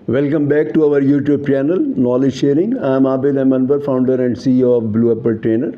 Welcome back to our YouTube channel, Knowledge Sharing. I am Abid Anwar, founder and CEO of Blue Apple Trainer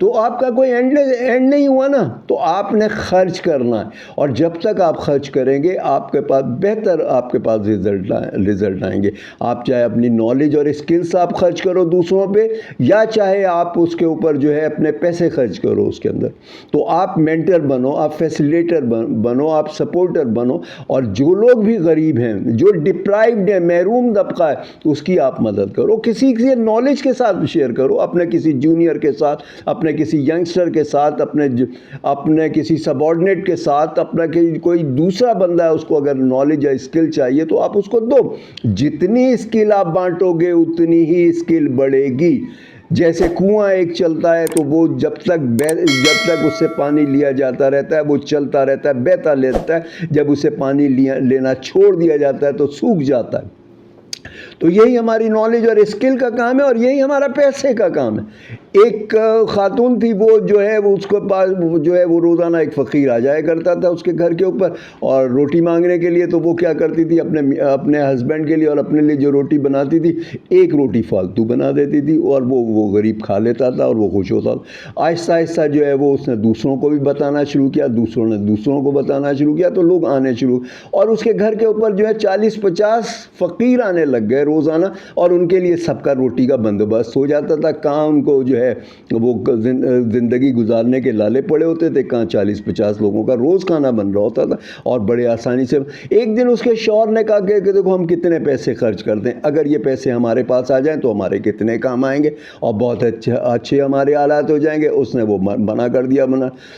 تو آپ کا کوئی and نہیں ہوا نا. تو آپ نے خرچ کرنا ہے, اور جب تک آپ خرچ کریں گے آپ کے پاس بہتر آپ کے پاس رزلٹ آئیں گے. آپ چاہے اپنی نالج اور اسکلس آپ خرچ کرو دوسروں پہ, یا چاہے آپ اس کے اوپر جو ہے اپنے پیسے خرچ کرو اس کے اندر. تو آپ مینٹر بنو, آپ فیسیلیٹر بنو, آپ سپورٹر بنو, اور جو لوگ بھی غریب ہیں, جو ڈپرائیوڈ ہیں, محروم طبقہ ہے, اس کی آپ مدد کرو. کسی نالج کے ساتھ شیئر کرو, اپنے کسی جونیئر کے ساتھ, اپنے کسی ینگسٹر کے ساتھ, اپنے کسی سبارڈینیٹ کے ساتھ, اپنا کوئی دوسرا بندہ ہے اس کو اگر نالج یا اسکل چاہیے تو آپ اس کو دو. جتنی اسکل آپ بانٹو گے اتنی ہی اسکل بڑھے گی. جیسے کنواں ایک چلتا ہے تو وہ جب تک اس سے پانی لیا جاتا رہتا ہے وہ چلتا رہتا ہے, بہتا لیتا ہے. جب اسے پانی لینا چھوڑ دیا جاتا ہے تو سوکھ جاتا ہے. تو یہی ہماری نالج اور اسکل کا کام ہے, اور یہی ہمارا پیسے کا کام ہے. ایک خاتون تھی, وہ جو ہے وہ اس کے پاس جو ہے وہ روزانہ ایک فقیر آ جایا کرتا تھا اس کے گھر کے اوپر, اور روٹی مانگنے کے لیے. تو وہ کیا کرتی تھی, اپنے ہسبینڈ کے لیے اور اپنے لیے جو روٹی بناتی تھی, ایک روٹی فالتو بنا دیتی تھی, اور وہ غریب کھا لیتا تھا اور وہ خوش ہوتا تھا. آہستہ آہستہ جو ہے وہ اس نے دوسروں کو بھی بتانا شروع کیا, دوسروں نے دوسروں کو بتانا شروع کیا, تو لوگ آنے شروع, اور اس کے گھر کے اوپر جو ہے 40-50 فقیر آنے لگ گئے روزانہ, اور ان کے لیے سب کا روٹی کا بندوبست ہو جاتا تھا. کہاں ان کو جو ہے وہ زندگی گزارنے کے لالے پڑے ہوتے تھے, کہاں 40-50 لوگوں کا روز کھانا بن رہا ہوتا تھا, اور بڑے آسانی سے. ایک دن اس کے شوہر نے کہا کہ دیکھو ہم کتنے پیسے خرچ کرتے ہیں, اگر یہ پیسے ہمارے پاس آ جائیں تو ہمارے کتنے کام آئیں گے, اور بہت اچھے ہمارے حالات ہو جائیں گے. اس نے وہ منع کر دیا.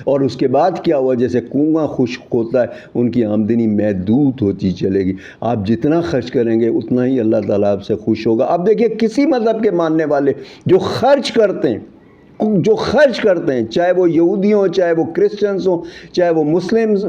اور اس کے بعد کیا ہوا, جیسے کنواں خشک ہوتا ہے, ان کی آمدنی محدود ہوتی چلے گی. آپ جتنا خرچ کریں گے اتنا ہی اللہ تعالیٰ آپ سے خوش ہوگا. آپ دیکھیے کسی مذہب کے ماننے والے جو خرچ کرتے ہیں, چاہے وہ یہودی ہوں, چاہے وہ کرسچنز ہوں, چاہے وہ مسلمز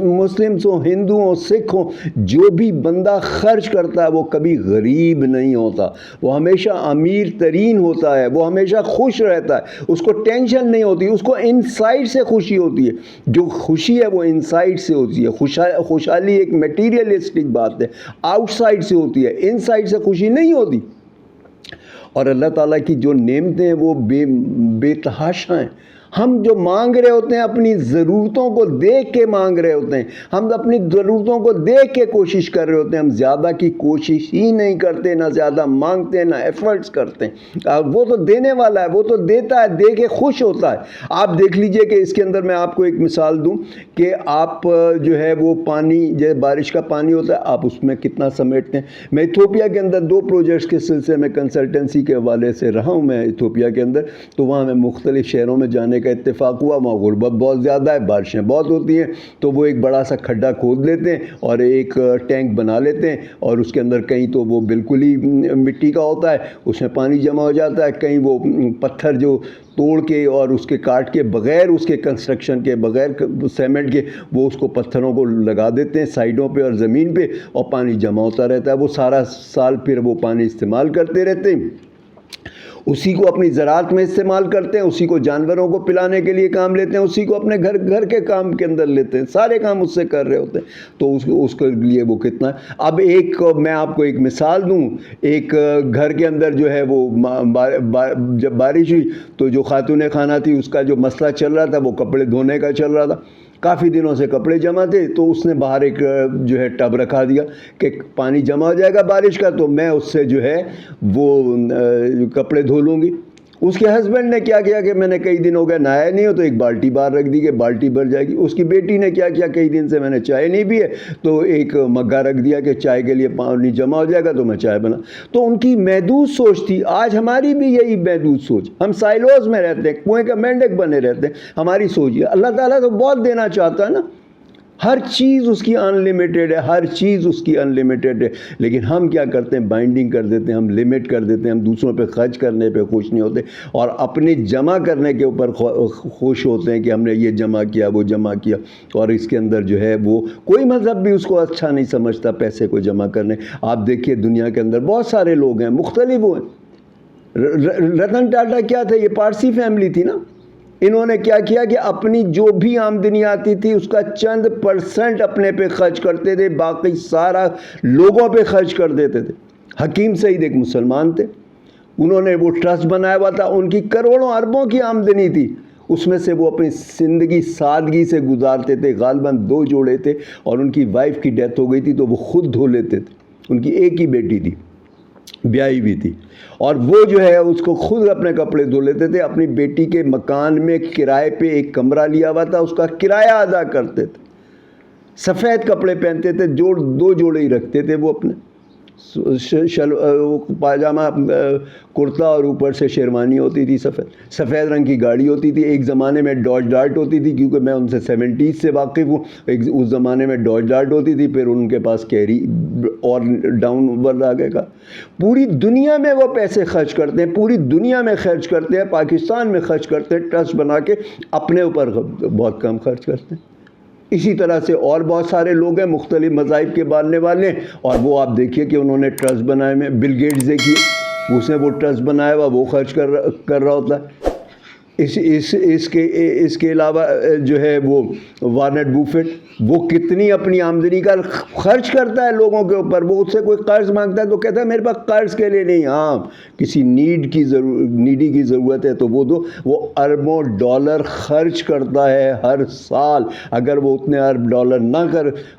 ہوں, ہندو ہوں, سکھ ہوں, جو بھی بندہ خرچ کرتا ہے وہ کبھی غریب نہیں ہوتا, وہ ہمیشہ امیر ترین ہوتا ہے, وہ ہمیشہ خوش رہتا ہے, اس کو ٹینشن نہیں ہوتی, اس کو انسائیڈ سے خوشی ہوتی ہے. جو خوشی ہے وہ انسائیڈ سے ہوتی ہے. خوشحالی ایک میٹیریلسٹک بات ہے, آؤٹ سائڈ سے ہوتی ہے, انسائیڈ سے خوشی نہیں ہوتی. اور اللہ تعالیٰ کی جو نعمتیں ہیں وہ بے تحاشا ہیں. ہم جو مانگ رہے ہوتے ہیں اپنی ضرورتوں کو دیکھ کے مانگ رہے ہوتے ہیں, ہم اپنی ضرورتوں کو دیکھ کے کوشش کر رہے ہوتے ہیں. ہم زیادہ کی کوشش ہی نہیں کرتے, نہ زیادہ مانگتے ہیں, نہ ایفرٹس کرتے ہیں. وہ تو دینے والا ہے, وہ تو دیتا ہے, دے کے خوش ہوتا ہے. آپ دیکھ لیجئے کہ اس کے اندر میں آپ کو ایک مثال دوں کہ آپ جو ہے وہ پانی, جیسے بارش کا پانی ہوتا ہے, آپ اس میں کتنا سمیٹتے ہیں. میں ایتھوپیا کے اندر 2 پروجیکٹس کے سلسلے میں کنسلٹنسی کے حوالے سے رہا ہوں میں ایتھوپیا کے اندر. تو وہاں میں مختلف شہروں میں جانے کا اتفاق ہوا. وہاں غربت بہت زیادہ ہے, بارشیں بہت ہوتی ہیں, تو وہ ایک بڑا سا کھڈا کھود لیتے ہیں اور ایک ٹینک بنا لیتے ہیں, اور اس کے اندر کہیں تو وہ بالکل ہی مٹی کا ہوتا ہے, اس میں پانی جمع ہو جاتا ہے, کہیں وہ پتھر جو توڑ کے اور اس کے کاٹ کے بغیر اس کے کنسٹرکشن کے بغیر سیمنٹ کے وہ اس کو پتھروں کو لگا دیتے ہیں سائڈوں پہ اور زمین پہ, اور پانی جمع ہوتا رہتا ہے. وہ سارا سال پھر وہ پانی استعمال کرتے رہتے ہیں, اسی کو اپنی زراعت میں استعمال کرتے ہیں, اسی کو جانوروں کو پلانے کے لیے کام لیتے ہیں, اسی کو اپنے گھر کے کام کے اندر لیتے ہیں, سارے کام اس سے کر رہے ہوتے ہیں. تو اس کے لیے وہ کتنا. اب میں آپ کو ایک مثال دوں. ایک گھر کے اندر جو ہے وہ جب بارش ہوئی تو جو خاتون خانہ تھی اس کا جو مسئلہ چل رہا تھا وہ کپڑے دھونے کا چل رہا تھا. کافی دنوں سے کپڑے جمع تھے, تو اس نے باہر ایک جو ہے ٹب رکھا دیا کہ پانی جمع ہو جائے گا بارش کا, تو میں اس سے جو ہے وہ کپڑے دھو لوں گی. اس کے ہسبینڈ نے کیا کیا کہ میں نے کئی دن ہو گئے نہایا نہیں ہو, تو ایک بالٹی باہر رکھ دی کہ بالٹی بھر جائے گی. اس کی بیٹی نے کیا کیا, کئی دن سے میں نے چائے نہیں پی ہے, تو ایک مگا رکھ دیا کہ چائے کے لیے پانی جمع ہو جائے گا تو میں چائے بنا. تو ان کی محدود سوچ تھی. آج ہماری بھی یہی محدود سوچ, ہم سائلوز میں رہتے ہیں, کنویں کا مینڈک بنے رہتے ہیں, ہماری سوچ ہے. اللہ تعالیٰ تو بہت دینا چاہتا ہے نا, ہر چیز اس کی انلیمیٹڈ ہے, ہر چیز اس کی انلیمیٹڈ ہے, لیکن ہم کیا کرتے ہیں, بائنڈنگ کر دیتے ہیں, ہم لمٹ کر دیتے ہیں, ہم دوسروں پہ خرچ کرنے پہ خوش نہیں ہوتے, اور اپنے جمع کرنے کے اوپر خوش ہوتے ہیں کہ ہم نے یہ جمع کیا, وہ جمع کیا. اور اس کے اندر جو ہے وہ کوئی مذہب بھی اس کو اچھا نہیں سمجھتا پیسے کو جمع کرنے. آپ دیکھیے دنیا کے اندر بہت سارے لوگ ہیں, مختلف ہوئے. رتن ٹاٹا کیا تھے, یہ پارسی فیملی تھی نا. انہوں نے کیا کیا کہ اپنی جو بھی آمدنی آتی تھی اس کا چند % اپنے پہ خرچ کرتے تھے, باقی سارا لوگوں پہ خرچ کر دیتے تھے. حکیم سعید ایک مسلمان تھے, انہوں نے وہ ٹرسٹ بنایا ہوا تھا, ان کی کروڑوں اربوں کی آمدنی تھی, اس میں سے وہ اپنی زندگی سادگی سے گزارتے تھے. غالباً 2 جوڑے تھے اور ان کی وائف کی ڈیتھ ہو گئی تھی تو وہ خود دھو لیتے تھے. ان کی ایک ہی بیٹی تھی, بیائی بھی تھی, اور وہ جو ہے اس کو خود اپنے کپڑے دھو لیتے تھے. اپنی بیٹی کے مکان میں کرائے پہ ایک کمرہ لیا ہوا تھا, اس کا کرایہ ادا کرتے تھے. سفید کپڑے پہنتے تھے, 2 جوڑے ہی رکھتے تھے وہ اپنے, پاجامہ کرتا اور اوپر سے شیروانی ہوتی تھی سفید رنگ کی گاڑی ہوتی تھی. ایک زمانے میں ڈاج ڈارٹ ہوتی تھی, کیونکہ میں ان سے 70s سے واقف ہوں. اس زمانے میں ڈاج ڈارٹ ہوتی تھی, پھر ان کے پاس کیری اور ڈاؤن اوور آگے کا. پوری دنیا میں وہ پیسے خرچ کرتے ہیں, پوری دنیا میں خرچ کرتے ہیں, پاکستان میں خرچ کرتے ہیں, ٹرسٹ بنا کے. اپنے اوپر بہت کم خرچ کرتے ہیں. اسی طرح سے اور بہت سارے لوگ ہیں مختلف مذاہب کے ماننے والے, اور وہ آپ دیکھیے کہ انہوں نے ٹرسٹ بنائے میں. بل گیٹس دیکھیے, اس نے وہ ٹرسٹ بنایا ہوا, وہ خرچ کر رہا ہوتا ہے. اس کے علاوہ جو ہے وہ وارن بفیٹ, وہ کتنی اپنی آمدنی کا خرچ کرتا ہے لوگوں کے اوپر. وہ اس سے کوئی قرض مانگتا ہے تو کہتا ہے میرے پاس قرض کے لیے نہیں, ہاں کسی نیڈی کی ضرورت ہے تو وہ دو. وہ اربوں ڈالر خرچ کرتا ہے ہر سال. اگر وہ اتنے ارب ڈالر نہ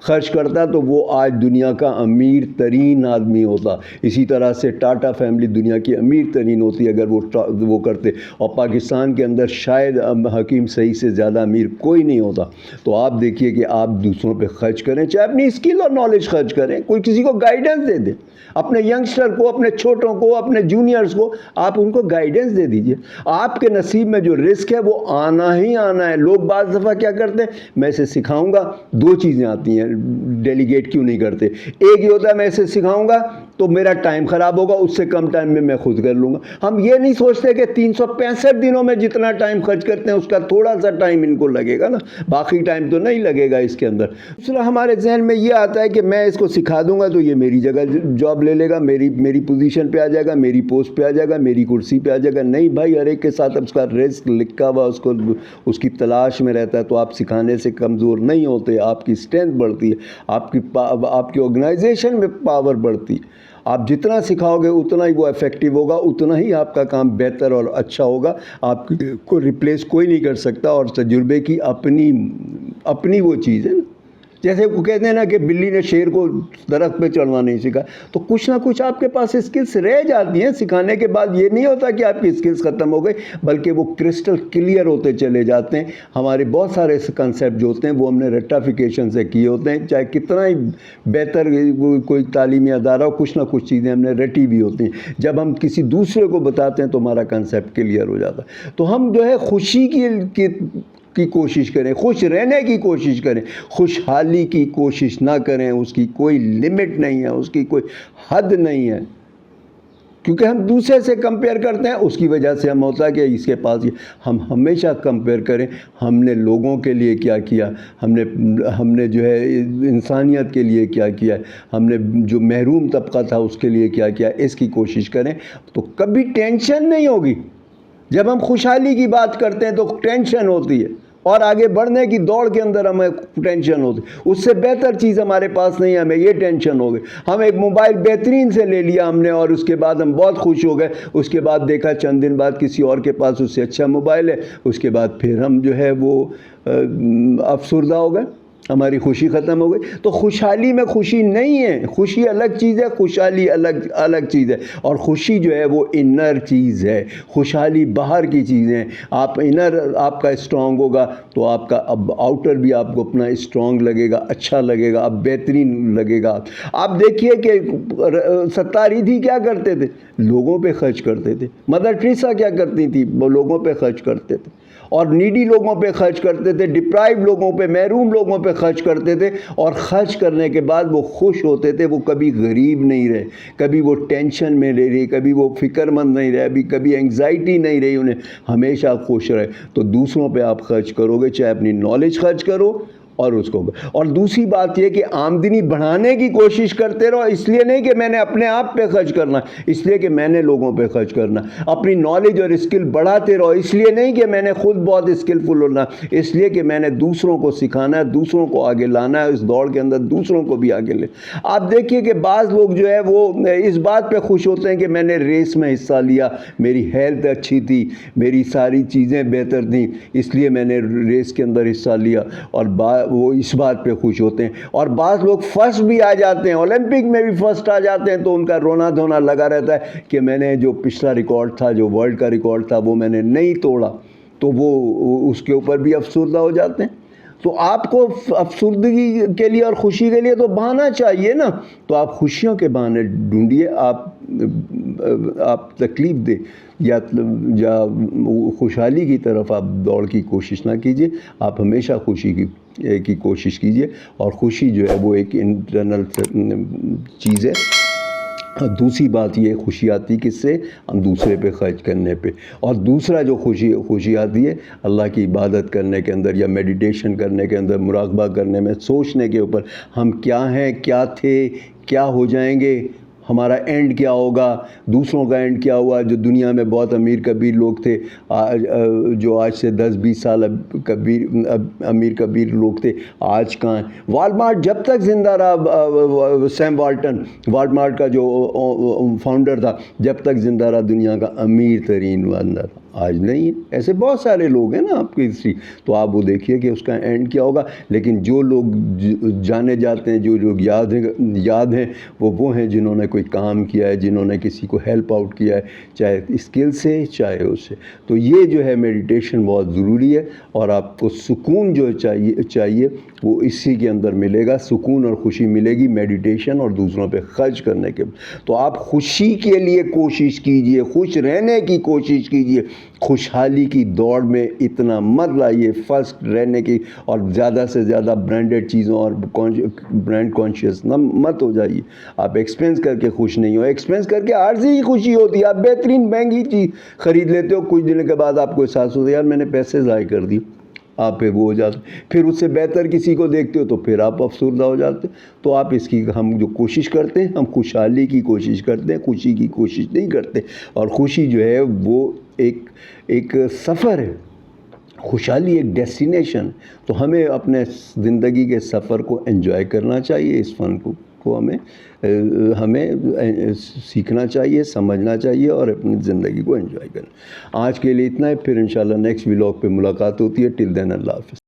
خرچ کرتا تو وہ آج دنیا کا امیر ترین آدمی ہوتا. اسی طرح سے ٹاٹا فیملی دنیا کی امیر ترین ہوتی اگر وہ کرتے. اور پاکستان کے اندر شاید حکیم سعید سے زیادہ امیر کوئی نہیں ہوتا. تو آپ دیکھیے کہ آپ دوسروں پہ خرچ کریں, چاہے اپنی اسکل اور نالج خرچ کریں, کوئی کسی کو گائیڈنس دے دیں, اپنے ینگسٹر کو, اپنے چھوٹوں کو, اپنے جونیئرز کو آپ ان کو گائیڈنس دے دیجئے. آپ کے نصیب میں جو رزق ہے وہ آنا ہی آنا ہے. لوگ بعض دفعہ کیا کرتے ہیں, میں اسے سکھاؤں گا, 2 چیزیں آتی ہیں, ڈیلیگیٹ کیوں نہیں کرتے. ایک یہ ہوتا ہے میں اسے سکھاؤں گا تو میرا ٹائم خراب ہوگا, اس سے کم ٹائم میں خود کر لوں گا. ہم یہ نہیں سوچتے کہ 365 دنوں میں جتنا ٹائم خرچ کرتے ہیں اس کا تھوڑا سا ٹائم ان کو لگے گا نا, باقی ٹائم تو نہیں لگے گا اس کے اندر. دوسرا ہمارے ذہن میں یہ آتا ہے کہ میں اس کو سکھا دوں گا تو یہ میری جگہ جاب لے لے گا, میری پوزیشن پہ آ جائے گا, میری پوسٹ پہ آ جائے گا, میری کرسی پہ آ جائے گا. نہیں بھائی, ہر ایک کے ساتھ اب اس کا رزق لکھا ہوا اس کی تلاش میں رہتا ہے. تو آپ سکھانے سے کمزور نہیں ہوتے, آپ کی اسٹرینتھ بڑھتی ہے, آپ کی آرگنائزیشن میں پاور بڑھتی ہے. آپ جتنا سکھاؤ گے اتنا ہی وہ افیکٹو ہوگا, اتنا ہی آپ کا کام بہتر اور اچھا ہوگا. آپ کو ریپلیس کوئی نہیں کر سکتا. اور تجربے کی اپنی وہ چیز ہے نا, جیسے وہ کہتے ہیں نا کہ بلی نے شیر کو درخت پہ چڑھنا نہیں سیکھا, تو کچھ نہ کچھ آپ کے پاس اسکلس رہ جاتی ہیں. سکھانے کے بعد یہ نہیں ہوتا کہ آپ کی اسکلس ختم ہو گئی, بلکہ وہ کرسٹل کلیئر ہوتے چلے جاتے ہیں. ہمارے بہت سارے کنسیپٹ جو ہوتے ہیں وہ ہم نے ریکٹیفیکیشن سے کیے ہوتے ہیں, چاہے کتنا ہی بہتر کوئی تعلیمی ادارہ ہو, کچھ نہ کچھ چیزیں ہم نے رٹی بھی ہوتی ہیں. جب ہم کسی دوسرے کو بتاتے ہیں تو ہمارا کنسیپٹ کلیئر ہو جاتا ہے. تو ہم جو ہے خوشی کی کوشش کریں, خوش رہنے کی کوشش کریں, خوشحالی کی کوشش نہ کریں. اس کی کوئی لمٹ نہیں ہے, اس کی کوئی حد نہیں ہے, کیونکہ ہم دوسرے سے کمپیئر کرتے ہیں. اس کی وجہ سے ہم ہوتا ہے کہ اس کے پاس ہم ہمیشہ کمپیئر کریں ہم نے لوگوں کے لیے کیا کیا, ہم نے جو ہے انسانیت کے لیے کیا کیا, ہم نے جو محروم طبقہ تھا اس کے لیے کیا کیا. اس کی کوشش کریں تو کبھی ٹینشن نہیں ہوگی. جب ہم خوشحالی کی بات کرتے ہیں تو ٹینشن ہوتی ہے, اور آگے بڑھنے کی دوڑ کے اندر ہمیں ٹینشن ہوتی. اس سے بہتر چیز ہمارے پاس نہیں ہے, ہمیں یہ ٹینشن ہو گئی. ہم ایک موبائل بہترین سے لے لیا ہم نے, اور اس کے بعد ہم بہت خوش ہو گئے. اس کے بعد دیکھا چند دن بعد کسی اور کے پاس اس سے اچھا موبائل ہے, اس کے بعد پھر ہم جو ہے وہ افسردہ ہو گئے, ہماری خوشی ختم ہو گئی. تو خوشحالی میں خوشی نہیں ہے, خوشی الگ چیز ہے, خوشحالی الگ چیز ہے. اور خوشی جو ہے وہ انر چیز ہے, خوشحالی باہر کی چیزیں. آپ انر آپ کا اسٹرانگ ہوگا تو آپ کا اب آؤٹر بھی آپ کو اپنا اسٹرانگ لگے گا, اچھا لگے گا, اب بہترین لگے گا. آپ دیکھیے کہ ستار ریدھی کیا کرتے تھے, لوگوں پہ خرچ کرتے تھے. مدر ٹریسا کیا کرتی تھی, وہ لوگوں پہ خرچ کرتے تھے, اور نیڈی لوگوں پہ خرچ کرتے تھے, ڈپرائیو لوگوں پہ, محروم لوگوں پہ خرچ کرتے تھے. اور خرچ کرنے کے بعد وہ خوش ہوتے تھے. وہ کبھی غریب نہیں رہے, کبھی وہ ٹینشن میں نہیں رہے, کبھی وہ فکر مند نہیں رہے, کبھی انگزائٹی نہیں رہی انہیں, ہمیشہ خوش رہے. تو دوسروں پہ آپ خرچ کرو گے, چاہے اپنی نالج خرچ کرو, اور اس کو. اور دوسری بات یہ کہ آمدنی بڑھانے کی کوشش کرتے رہو, اس لیے نہیں کہ میں نے اپنے آپ پہ خرچ کرنا, اس لیے کہ میں نے لوگوں پہ خرچ کرنا. اپنی نالج اور اسکل بڑھاتے رہو, اس لیے نہیں کہ میں نے خود بہت اسکلفل ہونا, اس لیے کہ میں نے دوسروں کو سکھانا ہے, دوسروں کو آگے لانا ہے, اس دوڑ کے اندر دوسروں کو بھی آگے لے. آپ دیکھیے کہ بعض لوگ جو ہے وہ اس بات پہ خوش ہوتے ہیں کہ میں نے ریس میں حصہ لیا, میری ہیلتھ اچھی تھی, میری ساری چیزیں بہتر تھیں, اس لیے میں نے ریس کے اندر حصہ لیا, اور وہ اس بات پہ خوش ہوتے ہیں. اور بعض لوگ فرسٹ بھی آ جاتے ہیں, اولمپک میں بھی فرسٹ آ جاتے ہیں, تو ان کا رونا دھونا لگا رہتا ہے کہ میں نے جو پچھلا ریکارڈ تھا, جو ورلڈ کا ریکارڈ تھا, وہ میں نے نہیں توڑا, تو وہ اس کے اوپر بھی افسردہ ہو جاتے ہیں. تو آپ کو افسردگی کے لیے اور خوشی کے لیے تو بہانہ چاہیے نا, تو آپ خوشیوں کے بہانے ڈھونڈیے. آپ تکلیف دیں یا خوشحالی کی طرف آپ دوڑ کی کوشش نہ کیجیے, آپ ہمیشہ خوشی کی کوشش کیجیے. اور خوشی جو ہے وہ ایک انٹرنل چیز ہے. دوسری بات یہ خوشی آتی کس سے, ہم دوسرے پہ خرچ کرنے پہ. اور دوسرا جو خوشی آتی ہے اللہ کی عبادت کرنے کے اندر, یا میڈیٹیشن کرنے کے اندر, مراقبہ کرنے میں, سوچنے کے اوپر ہم کیا ہیں, کیا تھے, کیا ہو جائیں گے, ہمارا اینڈ کیا ہوگا, دوسروں کا اینڈ کیا ہوا. جو دنیا میں بہت امیر کبیر لوگ تھے, جو آج سے 10-20 سال امیر کبیر لوگ تھے, آج کہاں ہیں. والمارٹ جب تک زندہ رہا, سیم والٹن والمارٹ کا جو فاؤنڈر تھا, جب تک زندہ رہا دنیا کا امیر ترین بندہ تھا. آج نہیں ہے. ایسے بہت سارے لوگ ہیں نا آپ کی ہسٹری, تو آپ وہ دیکھیے کہ اس کا اینڈ کیا ہوگا. لیکن جو لوگ جانے جاتے ہیں, جو لوگ یاد ہیں, وہ ہیں جنہوں نے کوئی کام کیا ہے, جنہوں نے کسی کو ہیلپ آؤٹ کیا ہے, چاہے اسکل سے چاہے اس سے. تو یہ جو ہے میڈیٹیشن بہت ضروری ہے, اور آپ کو سکون جو چاہیے وہ اسی کے اندر ملے گا. سکون اور خوشی ملے گی میڈیٹیشن اور دوسروں پہ خرچ کرنے کے. تو آپ خوشی کے لیے کوشش کیجئے, خوش رہنے کی کوشش کیجئے. خوشحالی کی دوڑ میں اتنا مت لائیے فرسٹ رہنے کی, اور زیادہ سے زیادہ برانڈڈ چیزوں اور برانڈ کانشیس نہ مت ہو جائیے. آپ ایکسپینس کر کے خوش نہیں ہو. ایکسپینس کر کے عارضی ہی خوشی ہوتی ہے. آپ بہترین مہنگی چیز خرید لیتے ہو, کچھ دن کے بعد آپ کو احساس ہوتا ہے یار میں نے پیسے ضائع کر دی, آپ پہ وہ ہو جاتے. پھر اس سے بہتر کسی کو دیکھتے ہو تو پھر آپ افسردہ ہو جاتے. تو آپ اس کی ہم جو کوشش کرتے ہیں, ہم خوشحالی کی کوشش کرتے ہیں, خوشی کی کوشش نہیں کرتے. اور خوشی جو ہے وہ ایک سفر ہے, خوشحالی ایک ڈیسٹینیشن. تو ہمیں اپنے زندگی کے سفر کو انجوائے کرنا چاہیے. اس فن کو ہمیں سیکھنا چاہیے, سمجھنا چاہیے, اور اپنی زندگی کو انجوائے کرنا. آج کے لیے اتنا ہے, پھر انشاءاللہ نیکسٹ ولاگ پہ ملاقات ہوتی ہے. ٹل دین اللہ حافظ.